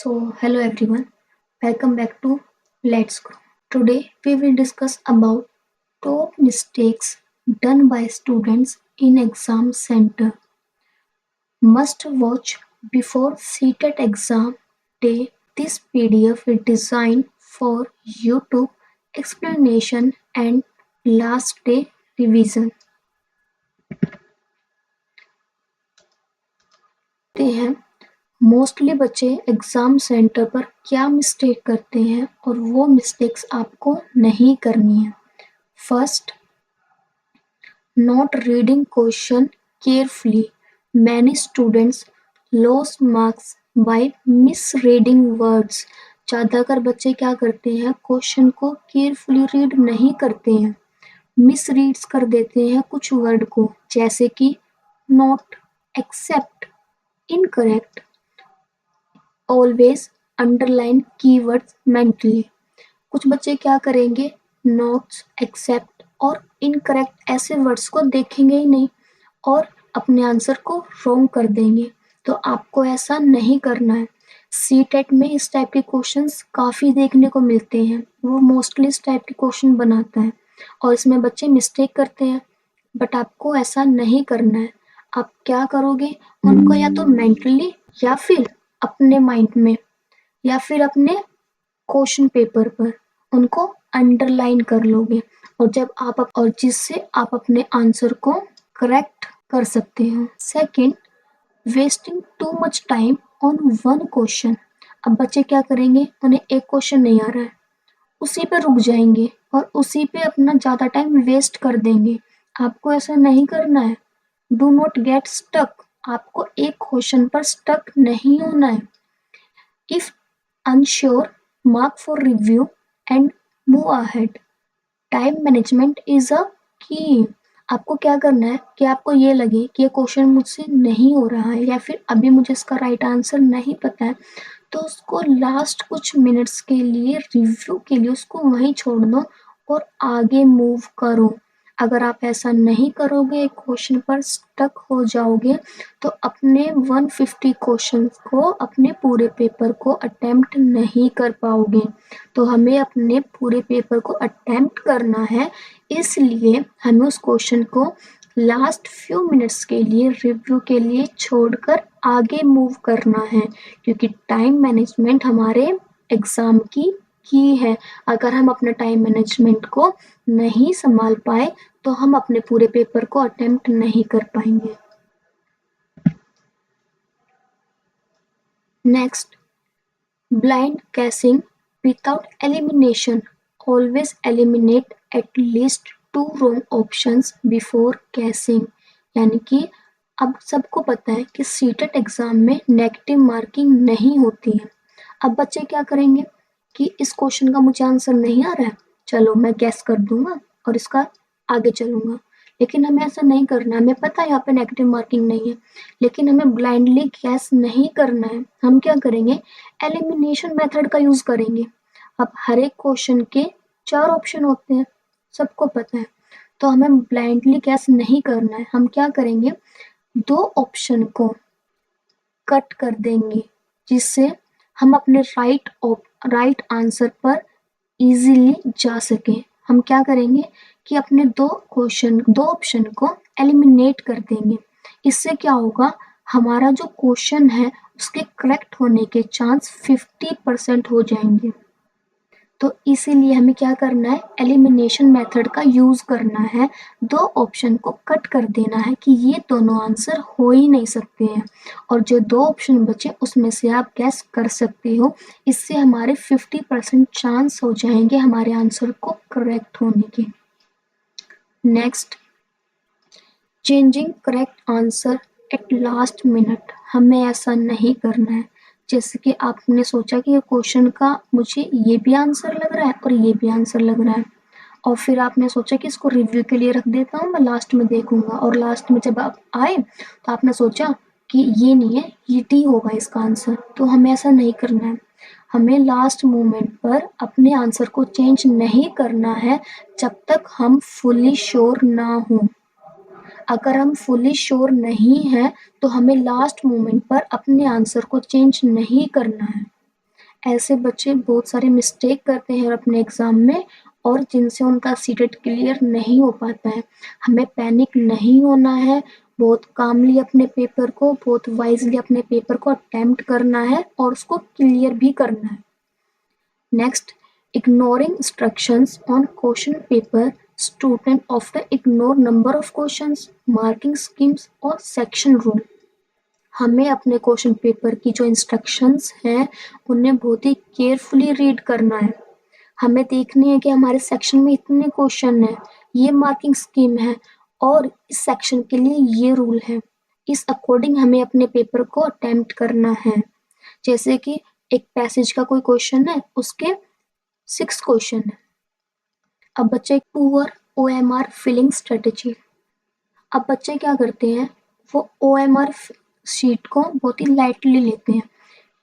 Hello everyone, welcome back to Let's Grow. Today we will discuss about top mistakes done by students in exam center. Must watch before seated exam day. This PDF is designed for YouTube explanation and last day revision. ते हैं mostly बच्चे exam centre पर क्या mistake करते हैं और वो mistakes आपको नहीं करनी है। First, not reading question carefully. Many students loss marks bye miss reading words. ज़्यादातर बच्चे क्या करते हैं, क्वेश्चन को केयरफुली रीड नहीं करते हैं, मिस रीड्स कर देते हैं कुछ वर्ड को, जैसे कि not, except, incorrect. Always underline keywords mentally. कुछ बच्चे क्या करेंगे, नॉट्स, एक्सेप्ट और इनकरेक्ट ऐसे वर्ड्स को देखेंगे ही नहीं और अपने आंसर को रॉन्ग कर देंगे। तो आपको ऐसा नहीं करना है। सीटेट में इस टाइप के क्वेश्चंस काफ़ी देखने को मिलते हैं, वो मोस्टली इस टाइप के क्वेश्चन बनाता है और इसमें बच्चे मिस्टेक करते हैं, बट आपको ऐसा नहीं करना है। आप क्या करोगे, उनको या तो मेंटली या फिर अपने माइंड में या फिर अपने क्वेश्चन पेपर पर उनको अंडरलाइन कर लोगे और जिससे आप अपने आंसर को करेक्ट कर सकते हो। Second, wasting too much time on one question. अब बच्चे क्या करेंगे, उन्हें एक क्वेश्चन नहीं आ रहा है, उसी पे रुक जाएंगे और उसी पे अपना ज़्यादा टाइम वेस्ट कर देंगे। आपको ऐसा नहीं करना है। Do not get stuck. आपको एक क्वेश्चन पर स्टक नहीं होना है। If unsure, mark for review and move ahead. Time management is a key. आपको क्या करना है कि आपको ये लगे कि ये क्वेश्चन मुझसे नहीं हो रहा है या फिर अभी मुझे इसका राइट आंसर नहीं पता है, तो उसको लास्ट कुछ मिनट्स के लिए रिव्यू के लिए उसको वहीं छोड़ दो और आगे मूव करो। अगर आप ऐसा नहीं करोगे, क्वेश्चन पर स्टक हो जाओगे, तो अपने 150 क्वेश्चंस को, अपने पूरे पेपर को अटेम्प्ट नहीं कर पाओगे। तो हमें अपने पूरे पेपर को अटेम्प्ट करना है, इसलिए हमें उस क्वेश्चन को लास्ट फ्यू मिनट्स के लिए रिव्यू के लिए छोड़कर आगे मूव करना है, क्योंकि टाइम मैनेजमेंट हमारे एग्ज़ाम की है। अगर हम अपने टाइम मैनेजमेंट को नहीं संभाल पाए तो हम अपने पूरे पेपर को अटेम्प्ट नहीं कर पाएंगे। Next, blind guessing without elimination. Always eliminate at least 2 wrong options before guessing. यानी कि अब सबको पता है कि सीटेट एग्जाम में नेगेटिव मार्किंग नहीं होती है। अब बच्चे क्या करेंगे कि इस क्वेश्चन का मुझे आंसर नहीं आ रहा है, चलो मैं गैस कर दूंगा और इसका आगे चलूंगा। लेकिन हमें ऐसा नहीं करना है। हमें पता है यहाँ पे नेगेटिव मार्किंग नहीं है, लेकिन हमें ब्लाइंडली गैस नहीं करना है। हम क्या करेंगे, एलिमिनेशन मेथड का यूज करेंगे। अब हर एक क्वेश्चन के 4 ऑप्शन होते हैं, सबको पता है, तो हमें ब्लाइंडली गैस नहीं करना है। हम क्या करेंगे, 2 ऑप्शन को कट कर देंगे, जिससे हम अपने राइट आंसर पर इजीली जा सकें। हम क्या करेंगे कि अपने 2 ऑप्शन को एलिमिनेट कर देंगे। इससे क्या होगा, हमारा जो क्वेश्चन है उसके करेक्ट होने के चांस 50% हो जाएंगे। तो इसीलिए हमें क्या करना है, एलिमिनेशन मेथड का यूज करना है। 2 ऑप्शन को कट कर देना है कि ये दोनों आंसर हो ही नहीं सकते हैं, और जो 2 ऑप्शन बचे उसमें से आप गैस कर सकते हो। इससे हमारे 50% चांस हो जाएंगे हमारे आंसर को करेक्ट होने के। Next, changing correct answer at last minute. हमें ऐसा नहीं करना है। जैसे कि आपने सोचा कि ये क्वेश्चन का मुझे ये भी आंसर लग रहा है और ये भी आंसर लग रहा है, और फिर आपने सोचा कि इसको रिव्यू के लिए रख देता हूँ, मैं लास्ट में देखूंगा, और लास्ट में जब आप आए तो आपने सोचा कि ये नहीं है, ये डी होगा इसका आंसर। तो हमें ऐसा नहीं करना है। हमें लास्ट मोमेंट पर अपने आंसर को चेंज नहीं करना है जब तक हम फुली श्योर ना हों। अगर हम फुली श्योर नहीं हैं तो हमें लास्ट मोमेंट पर अपने आंसर को चेंज नहीं करना है। ऐसे बच्चे बहुत सारे मिस्टेक करते हैं अपने एग्ज़ाम में और जिनसे उनका सीटेट क्लियर नहीं हो पाता है। हमें पैनिक नहीं होना है, बहुत कामली अपने पेपर को, बहुत वाइज़ली अपने पेपर को अटेम्प्ट करना है और उसको क्लियर भी करना है। Next, ignoring instructions on question paper. Student often ignore number of questions, marking schemes और section rule. हमें अपने क्वेश्चन पेपर की जो इंस्ट्रक्शंस हैं उन्हें बहुत ही केयरफुली रीड करना है। हमें देखनी है कि हमारे सेक्शन में इतने क्वेश्चन हैं, ये मार्किंग स्कीम है और इस सेक्शन के लिए ये रूल है। इस अकॉर्डिंग हमें अपने पेपर को अटेम्प्ट करना है। जैसे कि एक पैसेज का कोई क्वेश्चन है, उसके 6 क्वेश्चन है। अब बच्चे पुअर ओएमआर फिलिंग स्ट्रेटेजी। अब बच्चे क्या करते हैं, वो ओएमआर शीट को बहुत ही लाइटली लेते हैं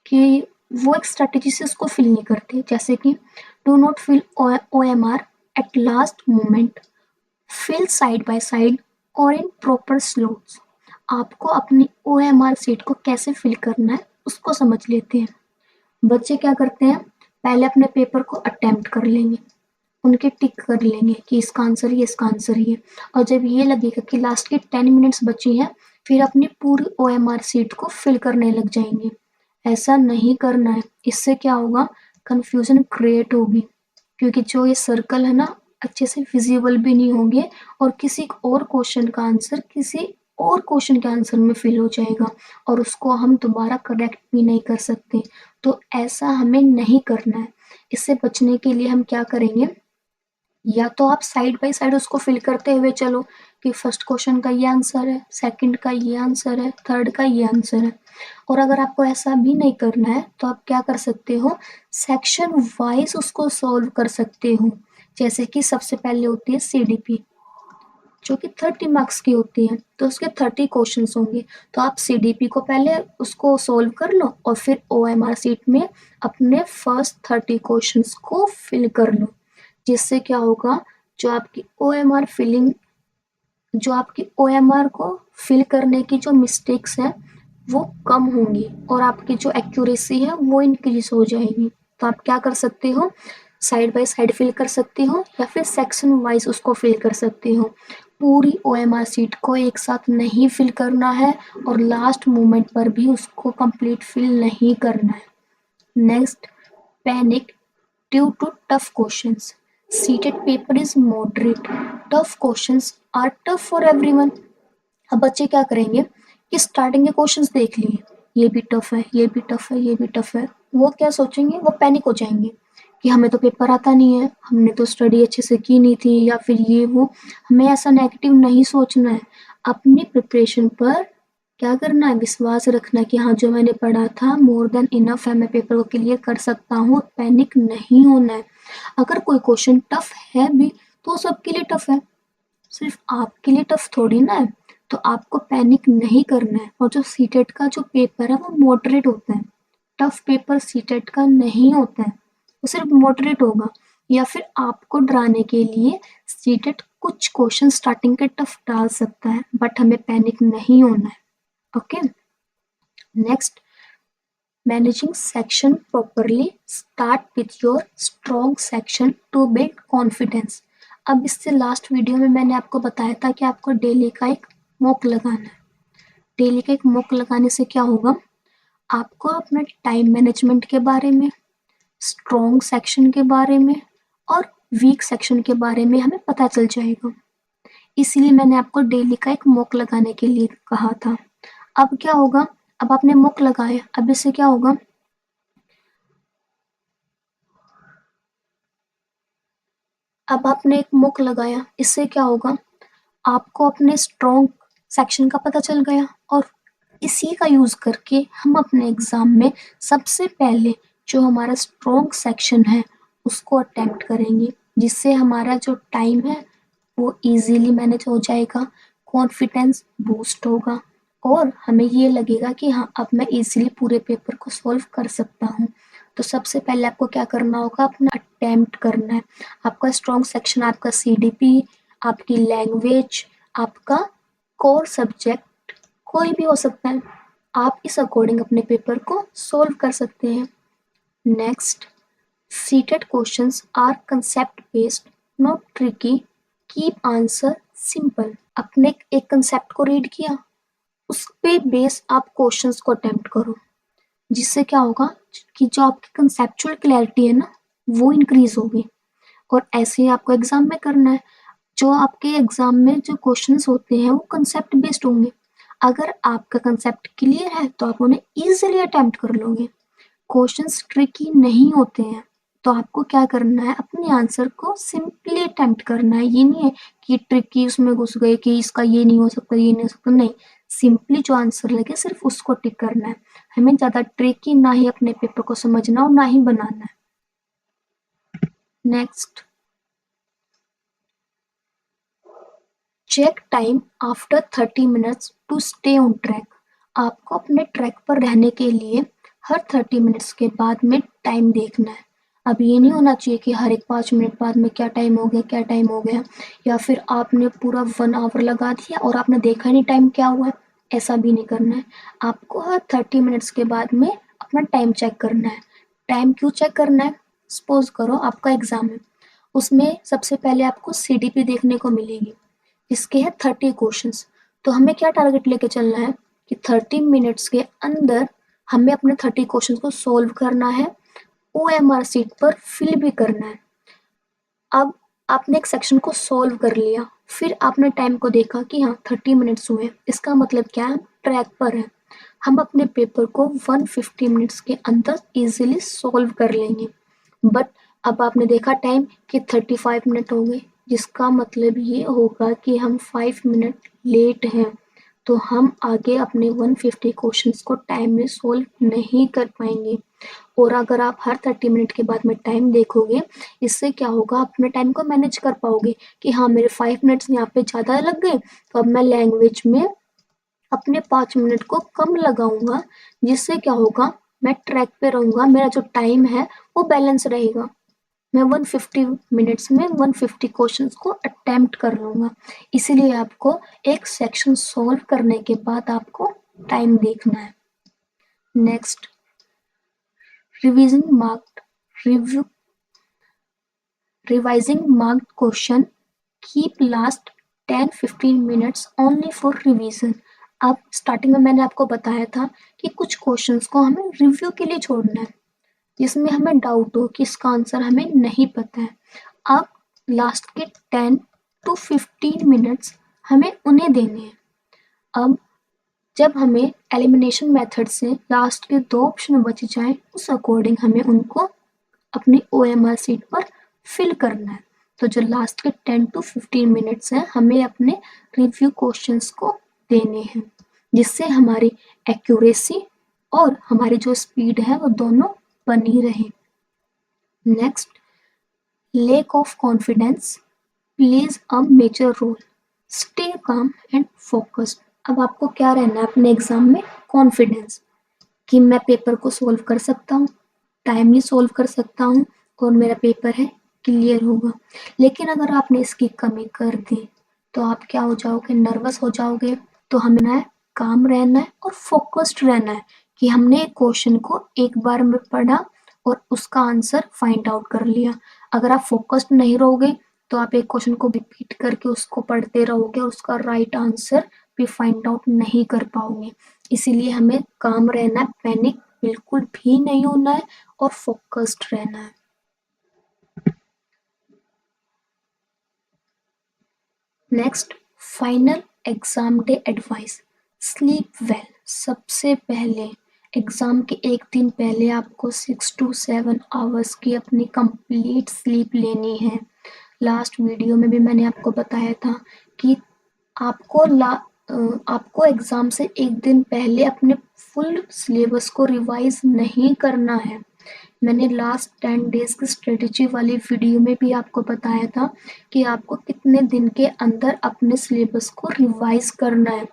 कि वो एक स्ट्रेटेजी से उसको फिल नहीं करते। जैसे कि do not fill OMR at last moment, fill side by side और इन प्रॉपर स्लोट्स। आपको अपनी ओएमआर शीट को कैसे फिल करना है उसको समझ लेते हैं। बच्चे क्या करते हैं, पहले अपने पेपर को अटेम्प्ट कर लेंगे, उनके टिक कर लेंगे कि इसका आंसर ये, इसका आंसर ये। और जब ये लगेगा कि लास्ट की 10 मिनट्स बची हैं, फिर अपनी पूरी ओएमआर शीट को फिल करने लग जाएंगे। ऐसा नहीं करना है, इससे क्या होगा, कंफ्यूजन क्रिएट होगी क्योंकि जो ये सर्कल है ना अच्छे से विजिबल भी नहीं होंगे और किसी और क्वेश्चन का आंसर किसी और क्वेश्चन के आंसर में फिल हो जाएगा और उसको हम दोबारा करेक्ट भी नहीं कर सकते। तो ऐसा हमें नहीं करना है। इससे बचने के लिए हम क्या करेंगे, या तो आप साइड बाय साइड उसको फिल करते हुए चलो कि फर्स्ट क्वेश्चन का ये आंसर है, सेकंड का ये आंसर है, थर्ड का ये आंसर है। और अगर आपको ऐसा भी नहीं करना है तो आप क्या कर सकते हो, सेक्शन वाइज उसको सॉल्व कर सकते हो। जैसे कि सबसे पहले होती है सीडीपी जो कि 30 मार्क्स की होती है, तो उसके 30 क्वेश्चंस होंगे। तो आप सीडीपी को पहले उसको सॉल्व कर लो और फिर ओएमआर शीट में अपने फर्स्ट 30 क्वेश्चंस को फिल कर लो। जिससे क्या होगा, जो आपकी ओएमआर को फिल करने की जो मिस्टेक्स हैं वो कम होंगी और आपकी जो एक्यूरेसी है वो इंक्रीज हो जाएगी। तो आप क्या कर सकते हो, साइड बाय साइड फिल कर सकते हो या फिर सेक्शन वाइज उसको फिल कर सकते हो। पूरी ओएमआर शीट को एक साथ नहीं फिल करना है और लास्ट मोमेंट पर भी उसको कंप्लीट फिल नहीं करना है। Next, panic due to tough questions. Seated paper is moderate, tough questions are tough for everyone. अब बच्चे क्या करेंगे कि स्टार्टिंग के क्वेश्चंस देख लिए, ये भी टफ है, ये भी टफ है, ये भी टफ है। वो क्या सोचेंगे, वो पैनिक हो जाएंगे कि हमें तो पेपर आता नहीं है, हमने तो स्टडी अच्छे से की नहीं थी या फिर ये वो। हमें ऐसा नेगेटिव नहीं सोचना है। अपनी प्रिपरेशन पर क्या करना है, विश्वास रखना कि हाँ जो मैंने पढ़ा था मोर देन इनफ है, मैं पेपर को क्लियर कर सकता हूँ। पैनिक नहीं होना है। अगर कोई क्वेश्चन टफ है भी तो वो सबके लिए टफ है, सिर्फ आपके लिए टफ थोड़ी ना है। तो आपको पैनिक नहीं करना है। और जो सीटेट का जो पेपर है वो मॉडरेट होता है, टफ पेपर सीटेट का नहीं होता है, वो सिर्फ मॉडरेट होगा। या फिर आपको डराने के लिए सीटेट कुछ क्वेश्चन स्टार्टिंग के टफ डाल सकता है, बट हमें पैनिक नहीं होना है। Okay, next, managing section properly. Start with your strong section two build confidence. अब इससे लास्ट वीडियो में मैंने आपको बताया था कि आपको डेली का एक मॉक लगाना है। डेली का एक मॉक लगाने से क्या होगा, आपको अपना टाइम मैनेजमेंट के बारे में, स्ट्रॉन्ग सेक्शन के बारे में और वीक सेक्शन के बारे में हमें पता चल जाएगा। इसीलिए मैंने आपको डेली का एक मॉक लगाने के लिए कहा था। अब क्या होगा, अब आपने मॉक लगाया, अब इससे क्या होगा, अब आपने एक मॉक लगाया, इससे क्या होगा, आपको अपने स्ट्रॉन्ग सेक्शन का पता चल गया और इसी का यूज करके हम अपने एग्जाम में सबसे पहले जो हमारा स्ट्रॉन्ग सेक्शन है उसको अटेम्प्ट करेंगे, जिससे हमारा जो टाइम है वो इजीली मैनेज हो जाएगा, कॉन्फिडेंस बूस्ट होगा और हमें ये लगेगा कि हाँ अब मैं इजीली पूरे पेपर को सॉल्व कर सकता हूँ। तो सबसे पहले आपको क्या करना होगा, अपना अटेम्प्ट करना है। आपका स्ट्रॉन्ग सेक्शन, आपका सीडीपी, आपकी लैंग्वेज, आपका कोर सब्जेक्ट कोई भी हो सकता है। आप इस अकॉर्डिंग अपने पेपर को सॉल्व कर सकते हैं। Next, seated questions are concept based, not tricky, keep answer simple. आपने एक कंसेप्ट को रीड किया, उस पे बेस आप क्वेश्चंस को अटेम्प्ट करो, जिससे क्या होगा कि जो आपकी कंसेप्चुअल क्लैरिटी है ना, वो इंक्रीज होगी। और ऐसे ही आपको एग्जाम में करना है। जो आपके एग्जाम में जो क्वेश्चंस होते हैं वो कंसेप्ट बेस्ड होंगे। अगर आपका कंसेप्ट क्लियर है तो आप उन्हें इजीली अटेम्प्ट कर लोगे। क्वेश्चंस ट्रिकी नहीं होते हैं, तो आपको क्या करना है, अपने आंसर को सिंपली अटेम्प्ट करना है। ये नहीं है कि ट्रिकी उसमें घुस गए कि इसका ये नहीं हो सकता, ये नहीं हो सकता, नहीं। सिंपली जो आंसर लगे सिर्फ उसको टिक करना है। हमें ज्यादा ट्रिकी ना ही अपने पेपर को समझना और ना ही बनाना है। Next, check time after 30 minutes to stay on track. आपको अपने ट्रैक पर रहने के लिए हर 30 मिनट्स के बाद में टाइम देखना है। अब ये नहीं होना चाहिए कि हर एक 5 मिनट बाद में क्या टाइम हो गया, क्या टाइम हो गया, या फिर आपने पूरा 1 आवर लगा दिया और आपने देखा नहीं टाइम क्या हुआ है। ऐसा भी नहीं करना है। आपको हर 30 मिनट्स के बाद में अपना टाइम चेक करना है। टाइम क्यों चेक करना है? सपोज करो आपका एग्जाम है, उसमें सबसे पहले आपको सीडीपी देखने को मिलेगी, इसके हैं 30 क्वेश्चंस। तो हमें क्या टारगेट लेके चलना है कि 30 मिनट्स के अंदर हमें अपने 30 क्वेश्चंस को सोल्व करना है, ओएमआर सीट पर फिल भी करना है। अब आपने एक सेक्शन को सोल्व कर लिया, फिर आपने टाइम को देखा कि हाँ 30 मिनट्स हुए, इसका मतलब क्या है, ट्रैक पर है। हम अपने पेपर को 150 मिनट्स के अंदर इजीली सोल्व कर लेंगे। बट अब आपने देखा टाइम कि 35 मिनट हो गए, जिसका मतलब ये होगा कि हम 5 मिनट लेट हैं, तो हम आगे अपने 150 क्वेश्चंस को टाइम में सोल्व नहीं कर पाएंगे। और अगर आप हर 30 मिनट के बाद में टाइम देखोगे, इससे क्या होगा, अपने टाइम को मैनेज कर पाओगे कि हाँ मेरे 5 मिनट्स यहाँ पे ज़्यादा लग गए, तो अब मैं लैंग्वेज में अपने 5 मिनट को कम लगाऊंगा, जिससे क्या होगा, मैं ट्रैक पे रहूंगा, मेरा जो टाइम है वो बैलेंस रहेगा। मैं 150 मिनट्स में 150 क्वेश्चंस को अटेम्प्ट कर लूंगा। इसीलिए आपको एक सेक्शन सॉल्व करने के बाद आपको टाइम देखना है। Next, revision marked review revising marked question keep last 10-15 minutes only for revision. अब स्टार्टिंग में मैंने आपको बताया था कि कुछ क्वेश्चंस को हमें रिव्यू के लिए छोड़ना है, जिसमें हमें डाउट हो कि इसका आंसर हमें नहीं पता है। अब लास्ट के 10 to 15 मिनट्स हमें उन्हें देने हैं। अब जब हमें एलिमिनेशन मेथड से लास्ट के 2 ऑप्शन बच जाएं, उस अकॉर्डिंग हमें उनको अपनी ओएमआर सीट पर फिल करना है। तो जो लास्ट के 10 to 15 मिनट्स हैं, हमें अपने रिव्यू क्वेश्चंस को देने हैं, जिससे हमारी एक्यूरेसी और हमारी जो स्पीड है वो दोनों बनी रहे। Next, lack of confidence plays a major role, stay calm and focused. अब आपको क्या रहना है अपने एग्जाम में, कॉन्फिडेंस, कि मैं पेपर को सोल्व कर सकता हूँ, टाइमली सोल्व कर सकता हूँ, और मेरा पेपर है क्लियर होगा। लेकिन अगर आपने इसकी कमी कर दी तो आप क्या हो जाओगे, नर्वस हो जाओगे। तो हमें ना काम रहना है और फोकस्ड रहना है कि हमने क्वेश्चन को एक बार में पढ़ा और उसका आंसर फाइंड आउट कर लिया। अगर आप फोकस्ड नहीं रहोगे तो आप एक क्वेश्चन को रिपीट करके उसको पढ़ते रहोगे और उसका राइट आंसर भी फाइंड आउट नहीं कर पाओगे। इसीलिए हमें काम रहना है, पैनिक बिल्कुल भी नहीं होना है और फोकस्ड रहना है। Next, final exam day advice, sleep well. सबसे पहले एग्जाम के एक दिन पहले आपको 6 to 7 आवर्स की अपनी कंप्लीट स्लीप लेनी है। लास्ट वीडियो में भी मैंने आपको बताया था कि आपको आपको एग्जाम से एक दिन पहले अपने फुल सिलेबस को रिवाइज नहीं करना है। मैंने लास्ट 10 डेज की स्ट्रेटेजी वाली वीडियो में भी आपको बताया था कि आपको कितने दिन के अंदर अपने सिलेबस को रिवाइज करना है।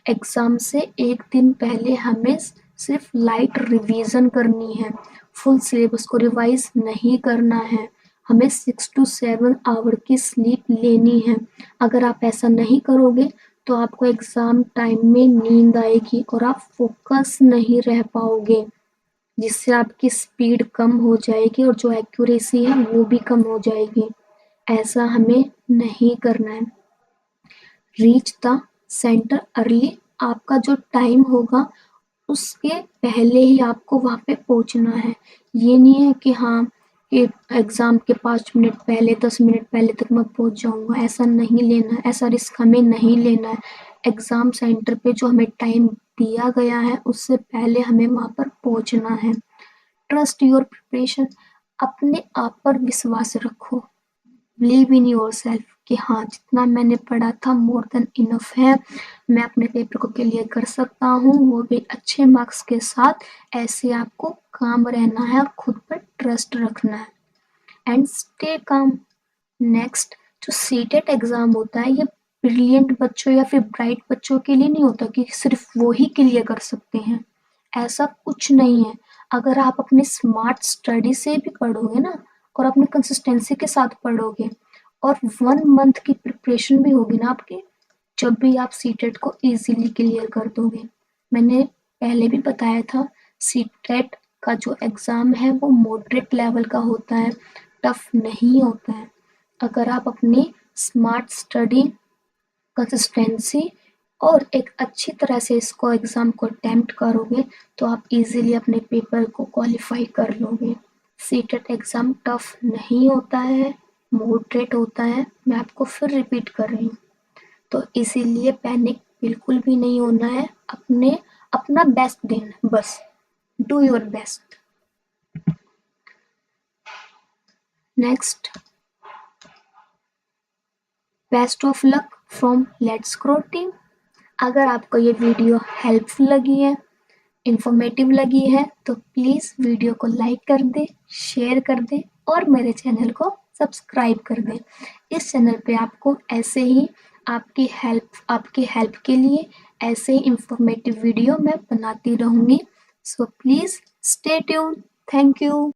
एग्जाम से एक दिन पहले हमें सिर्फ लाइट रिवीजन करनी है, फुल सिलेबस को रिवाइज नहीं करना है। हमें 6 to 7 आवर की स्लीप लेनी है। अगर आप ऐसा नहीं करोगे तो आपको एग्जाम टाइम में नींद आएगी और आप फोकस नहीं रह पाओगे। जिससे आपकी स्पीड कम हो जाएगी और जो एक्यूरेसी है वो भी कम हो जाएगी। ऐसा हमें नहीं करना है। रीच द सेंटर अर्ली, आपका जो टाइम होगा उसके पहले ही आपको वहाँ पे पहुँचना है। ये नहीं है कि हाँ, कि एग्ज़ाम के 5 मिनट पहले 10 मिनट पहले तक मैं पहुँच जाऊँगा, ऐसा नहीं लेना है, ऐसा रिस्क हमें नहीं लेना है। एग्ज़ाम सेंटर पे जो हमें टाइम दिया गया है उससे पहले हमें वहाँ पर पहुँचना है। ट्रस्ट योर प्रिपरेशन, अपने आप पर विश्वास रखो। बिलीव इन योरसेल्फ कि हाँ, जितना मैंने पढ़ा था मोर देन इनफ है, मैं अपने पेपर को क्लियर कर सकता हूँ, वो भी अच्छे मार्क्स के साथ। ऐसे आपको काम रहना है और खुद पर ट्रस्ट रखना है एंड स्टे काम। नेक्स्ट, जो सीटेट एग्ज़ाम होता है ये ब्रिलियंट बच्चों या फिर ब्राइट बच्चों के लिए नहीं होता कि सिर्फ वो ही क्लियर कर सकते हैं, ऐसा कुछ नहीं है। अगर आप अपने स्मार्ट स्टडी से भी पढ़ोगे ना और अपनी कंसिस्टेंसी के साथ पढ़ोगे और 1 मंथ की प्रिपरेशन भी होगी ना आपकी, जब भी आप सीटेट को इजीली क्लियर कर दोगे। मैंने पहले भी बताया था, सीटेट का जो एग्ज़ाम है वो मॉडरेट लेवल का होता है, टफ नहीं होता है। अगर आप अपनी स्मार्ट स्टडी, कंसिस्टेंसी और एक अच्छी तरह से इसको एग्ज़ाम को अटेम्प्ट करोगे तो आप इजीली अपने पेपर को क्वालिफाई कर लोगे। सीटेट एग्ज़ाम टफ नहीं होता है, मॉडरेट होता है। मैं आपको फिर रिपीट कर रही हूँ। तो इसीलिए पैनिक बिल्कुल भी नहीं होना है, अपना बेस्ट देना है बस। Do your best. Next, best of luck from let's grow team. अगर आपको ये वीडियो हेल्पफुल लगी है, इंफॉर्मेटिव लगी है तो प्लीज़ वीडियो को लाइक कर दें, शेयर कर दें और मेरे चैनल को सब्सक्राइब कर दें। इस चैनल पे आपको ऐसे ही आपकी हेल्प के लिए ऐसे ही इंफॉर्मेटिव वीडियो मैं बनाती रहूँगी। So please stay tune. Thank you.